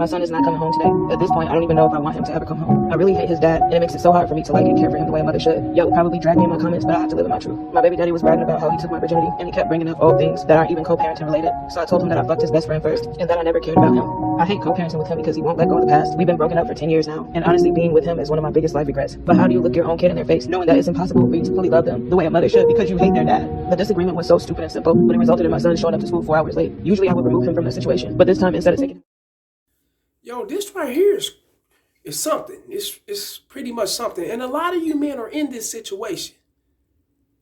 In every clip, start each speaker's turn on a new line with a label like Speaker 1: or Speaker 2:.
Speaker 1: My son is not coming home today. At this point, I don't even know if I want him to ever come home. I really hate his dad, and it makes it so hard for me to like and care for him the way a mother should. Yo, probably drag me in my comments, but I have to live in my truth. My baby daddy was bragging about how he took my virginity, and he kept bringing up old things that aren't even co-parenting related. So I told him that I fucked his best friend first, and that I never cared about him. I hate co-parenting with him because he won't let go of the past. We've been broken up for 10 years now, and honestly, being with him is one of my biggest life regrets. But how do you look your own kid in their face, knowing that it's impossible for you to fully love them the way a mother should because you hate their dad? The disagreement was so stupid and simple, but it resulted in my son showing up to school 4 hours late. Usually I would remove him from the situation, but this time instead of taking him.
Speaker 2: Yo, this right here is something. It's pretty much something. And a lot of you men are in this situation.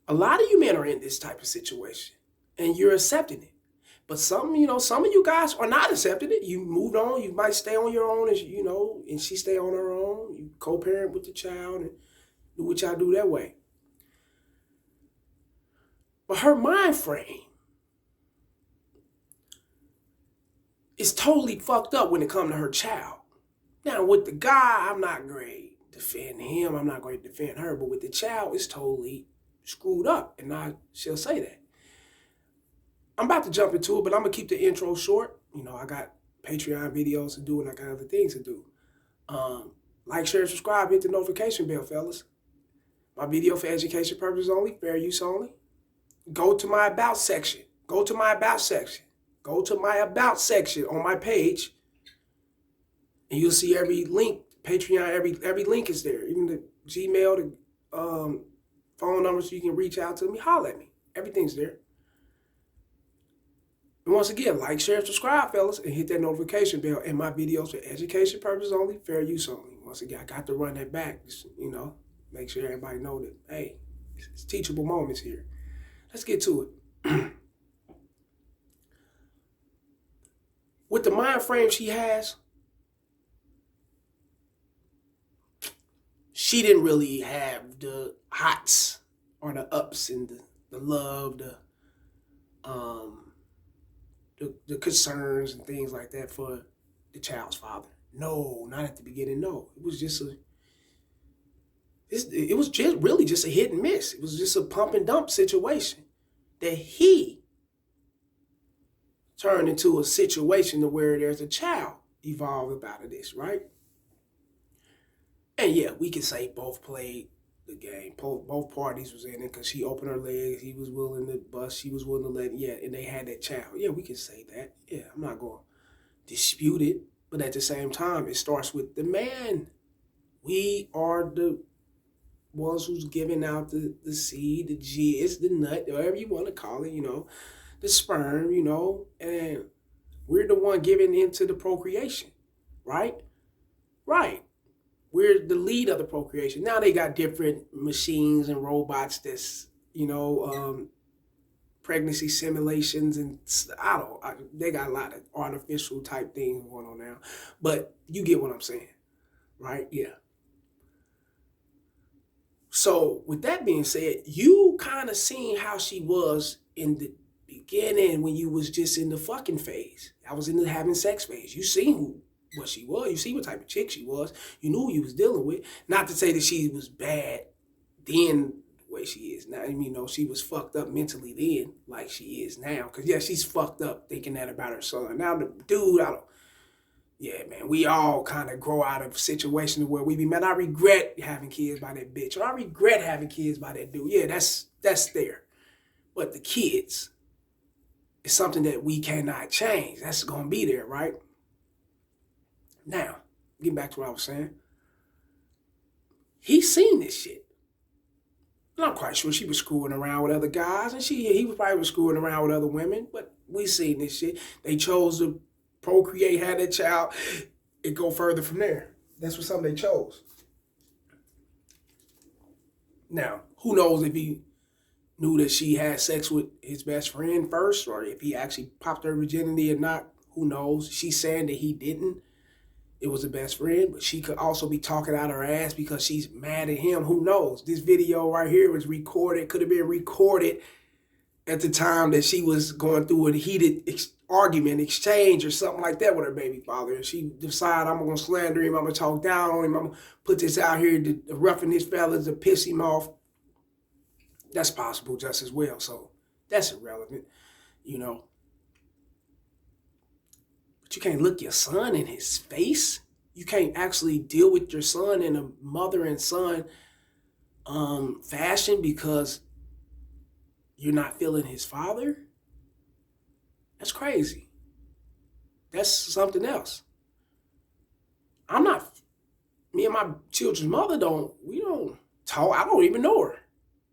Speaker 2: A lot of you men are in this type of situation. And you're accepting it. But some of you guys are not accepting it. You moved on. You might stay on your own, and she stay on her own. You co-parent with the child and do what y'all do that way. But her mind frame is totally fucked up when it comes to her child. Now, with the guy, I'm not going to defend him. I'm not going to defend her. But with the child, it's totally screwed up. And she'll say that. I'm about to jump into it, but I'm going to keep the intro short. I got Patreon videos to do, and I got other things to do. Like, share, subscribe, hit the notification bell, fellas. My video for education purposes only, fair use only. Go to my About section. Go to my About section. Go to my About section on my page, and you'll see every link, Patreon, every link is there. Even the Gmail, the phone number so you can reach out to me, holler at me. Everything's there. And once again, like, share, subscribe, fellas, and hit that notification bell. And my videos for education purposes only, fair use only. Once again, I got to run that back, just, make sure everybody know that, hey, it's teachable moments here. Let's get to it. With the mind frame she has, she didn't really have the hots or the ups and the love, the concerns and things like that for the child's father. No, not at the beginning. No, it was just really just a hit and miss. It was just a pump and dump situation that he turned into a situation where there's a child evolved out of this, right? And yeah, we can say both played the game. Both parties was in it because she opened her legs. He was willing to bust. She was willing to let, and they had that child. Yeah, we can say that. Yeah, I'm not going to dispute it. But at the same time, it starts with the man. We are the ones who's giving out the seed, the jizz, the nut, whatever you want to call it, the sperm, and we're the one giving into the procreation, right? Right. We're the lead of the procreation. Now they got different machines and robots that's, pregnancy simulations and they got a lot of artificial type things going on now. But you get what I'm saying, right? Yeah. So with that being said, you kind of seen how she was in the beginning when you was just in the fucking phase. I was in the having sex phase. You seen what she was. You see what type of chick she was. You knew who you was dealing with. Not to say that she was bad then the way she is now. She was fucked up mentally then like she is now. Because, yeah, she's fucked up thinking that about her son. Now, the dude, yeah, man, we all kind of grow out of situations where we be, man, I regret having kids by that bitch. Or I regret having kids by that dude. Yeah, that's there. But the kids is something that we cannot change. That's going to be there, right? Now, getting back to what I was saying. He's seen this shit. And I'm quite sure she was screwing around with other guys. And he was probably screwing around with other women. But we seen this shit. They chose to procreate, have that child, and go further from there. That's what something they chose. Now, who knows if he knew that she had sex with his best friend first, or if he actually popped her virginity or not. Who knows? She's saying that he didn't. It was a best friend, but she could also be talking out her ass because she's mad at him. Who knows? This video right here was recorded, could have been recorded at the time that she was going through a heated exchange or something like that with her baby father. And she decided, I'm going to slander him, I'm going to talk down on him, I'm going to put this out here to roughen his fellas, to piss him off. That's possible just as well. So that's irrelevant, But you can't look your son in his face. You can't actually deal with your son in a mother and son fashion because you're not feeling his father. That's crazy. That's something else. Me and my children's mother we don't talk. I don't even know her.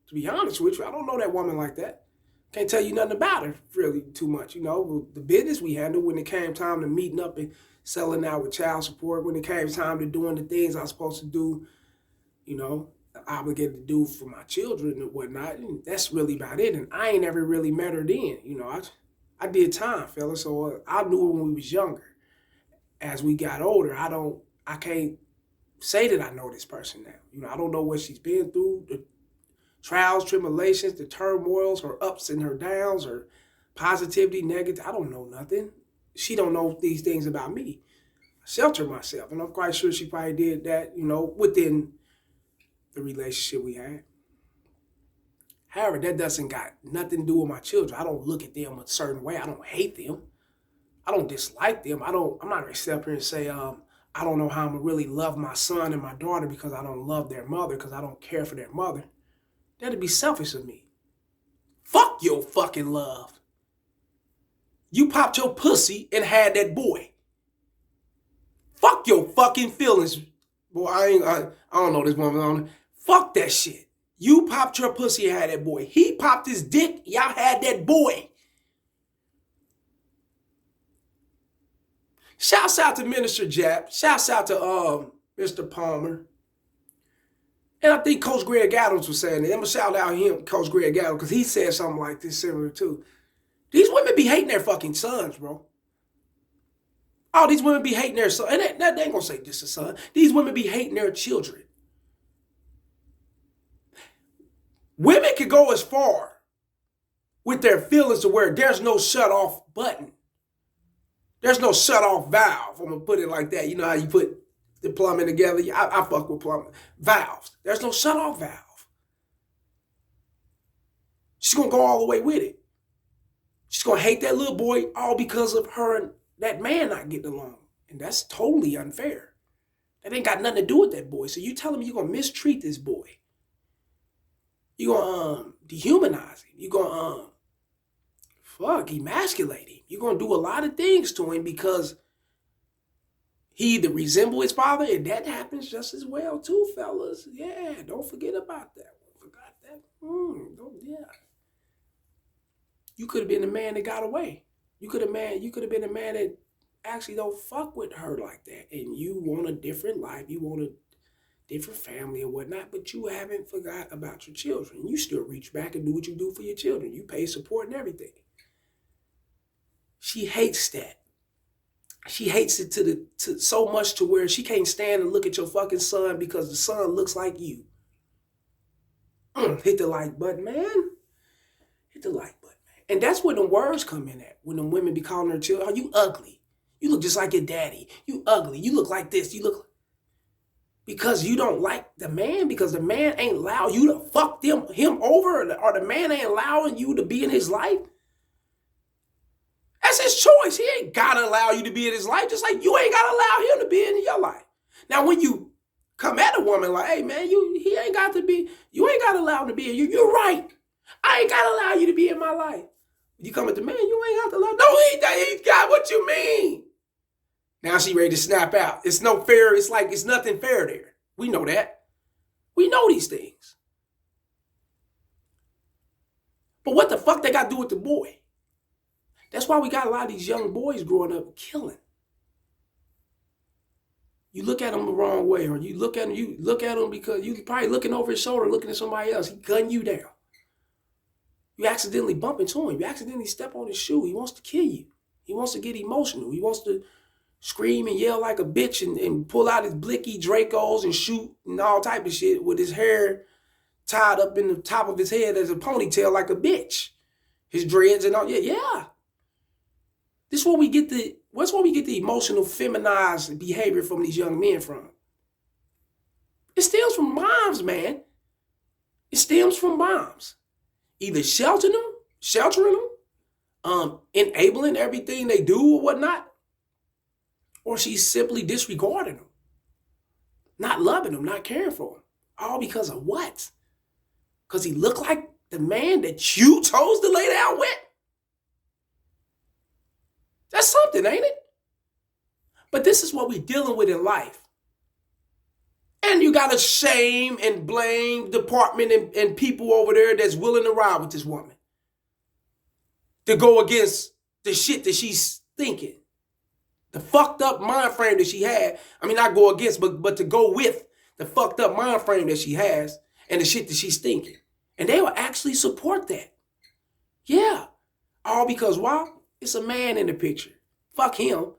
Speaker 2: To be honest with you, I don't know that woman like that. Can't tell you nothing about her really too much. The business we handled when it came time to meeting up and selling out with child support, when it came time to doing the things I was supposed to do, obligated to do for my children and whatnot. And that's really about it. And I ain't ever really met her then. I did time, fella. So I knew her when we was younger. As we got older, I can't say that I know this person now. I don't know what she's been through, the trials, tribulations, the turmoils, her ups and her downs, her positivity, negative. I don't know nothing. She don't know these things about me. I shelter myself, and I'm quite sure she probably did that, within the relationship we had. However, that doesn't got nothing to do with my children. I don't look at them a certain way. I don't hate them. I don't dislike them. I'm not going to sit up here and say, I don't know how I'm going to really love my son and my daughter because I don't love their mother, because I don't care for their mother. That'd be selfish of me. Fuck your fucking love. You popped your pussy and had that boy. Fuck your fucking feelings. Boy, I don't know this woman. Fuck that shit. You popped your pussy and had that boy. He popped his dick. Y'all had that boy. Shouts out to Minister Japp. Shouts out to Mr. Palmer. And I think Coach Greg Adams was saying that. I'm going to shout out him, Coach Greg Adams, because he said something like this similar too. These women be hating their fucking sons, bro. Oh, these women be hating their sons. And they ain't going to say this is son. These women be hating their children. Women can go as far with their feelings to where there's no shut off button. There's no shut off valve. I'm going to put it like that. You know how you put the plumbing together? I fuck with plumbing. Valves. There's no shut off valve. She's going to go all the way with it. She's going to hate that little boy all because of her and that man not getting along. And that's totally unfair. That ain't got nothing to do with that boy. So you telling me you're going to mistreat this boy. You're going to dehumanize him. You're going to emasculate him. You're going to do a lot of things to him because he either resembles his father, and that happens just as well too, fellas. Yeah, don't forget about that. Forgot that. Yeah. You could have been the man that got away. You could have been a man that actually don't fuck with her like that. And you want a different life. You want a different family or whatnot, but you haven't forgot about your children. You still reach back and do what you do for your children. You pay support and everything. She hates that. She hates it to so much to where she can't stand to look at your fucking son because the son looks like you. Hit the like button, man. Hit the like button, man. And that's where the words come in at. When the women be calling their children, oh, you ugly. You look just like your daddy. You ugly. You look like this. You look... Because you don't like the man, because the man ain't allow you to fuck him over, or the man ain't allowing you to be in his life. That's his choice. He ain't got to allow you to be in his life, just like you ain't got to allow him to be in your life. Now, when you come at a woman like, hey, man, he ain't got to be, you ain't got to allow him to be in you. You're right. I ain't got to allow you to be in my life. You come at the man, you ain't got to allow, no, he got what you mean. Now she ready to snap out. It's no fair. It's like it's nothing fair there. We know that. We know these things. But what the fuck they got to do with the boy? That's why we got a lot of these young boys growing up killing. You look at them the wrong way, or you look at him because you probably looking over his shoulder, looking at somebody else. He gun you down. You accidentally bump into him. You accidentally step on his shoe. He wants to kill you. He wants to get emotional. He wants to scream and yell like a bitch and pull out his blicky Dracos and shoot and all type of shit with his hair tied up in the top of his head as a ponytail like a bitch. His dreads and all. Yeah. This is where we get the emotional feminized behavior from these young men from. It stems from moms, man. It stems from moms. Either sheltering them, enabling everything they do or whatnot, or she's simply disregarding him, not loving him, not caring for him. All because of what? Because he looked like the man that you chose to lay down with? That's something, ain't it? But this is what we're dealing with in life. And you got a shame and blame department and people over there that's willing to ride with this woman, to go against the shit that she's thinking, the fucked up mind frame that she had. I mean, not go against, but to go with the fucked up mind frame that she has and the shit that she's thinking. And they will actually support that. Yeah. All because why? It's a man in the picture. Fuck him.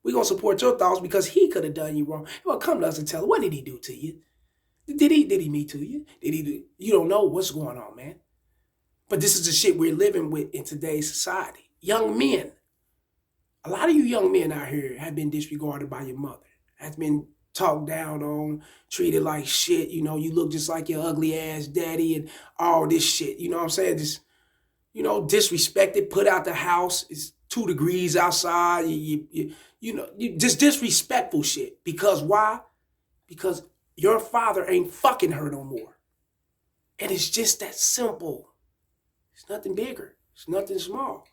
Speaker 2: We're going to support your thoughts because he could have done you wrong. Well, come to us and tell us, what did he do to you? Did he meet to you? Did he do? You don't know what's going on, man. But this is the shit we're living with in today's society. Young men. A lot of you young men out here have been disregarded by your mother. Has been talked down on, treated like shit. You know, you look just like your ugly ass daddy and all this shit. You know what I'm saying? Just, you know, disrespected, put out the house. It's 2 degrees outside. You just disrespectful shit. Because why? Because your father ain't fucking her no more. And it's just that simple. It's nothing bigger. It's nothing small.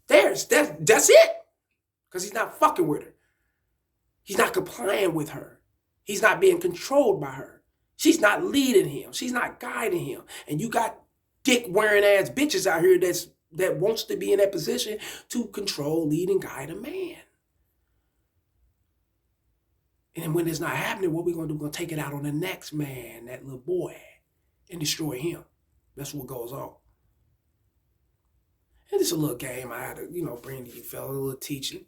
Speaker 2: That's it. Because he's not fucking with her. He's not complying with her. He's not being controlled by her. She's not leading him. She's not guiding him. And you got dick-wearing ass bitches out here that wants to be in that position to control, lead, and guide a man. And when it's not happening, what we're going to do, we're going to take it out on the next man, that little boy, and destroy him. That's what goes on. And it's a little game I had to, bring to you, fella, a little teaching.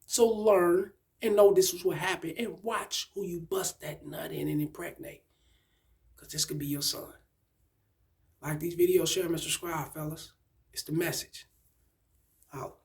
Speaker 2: So learn and know this is what happened and watch who you bust that nut in and impregnate. Because this could be your son. Like these videos, share them and subscribe, fellas. It's the message. Out.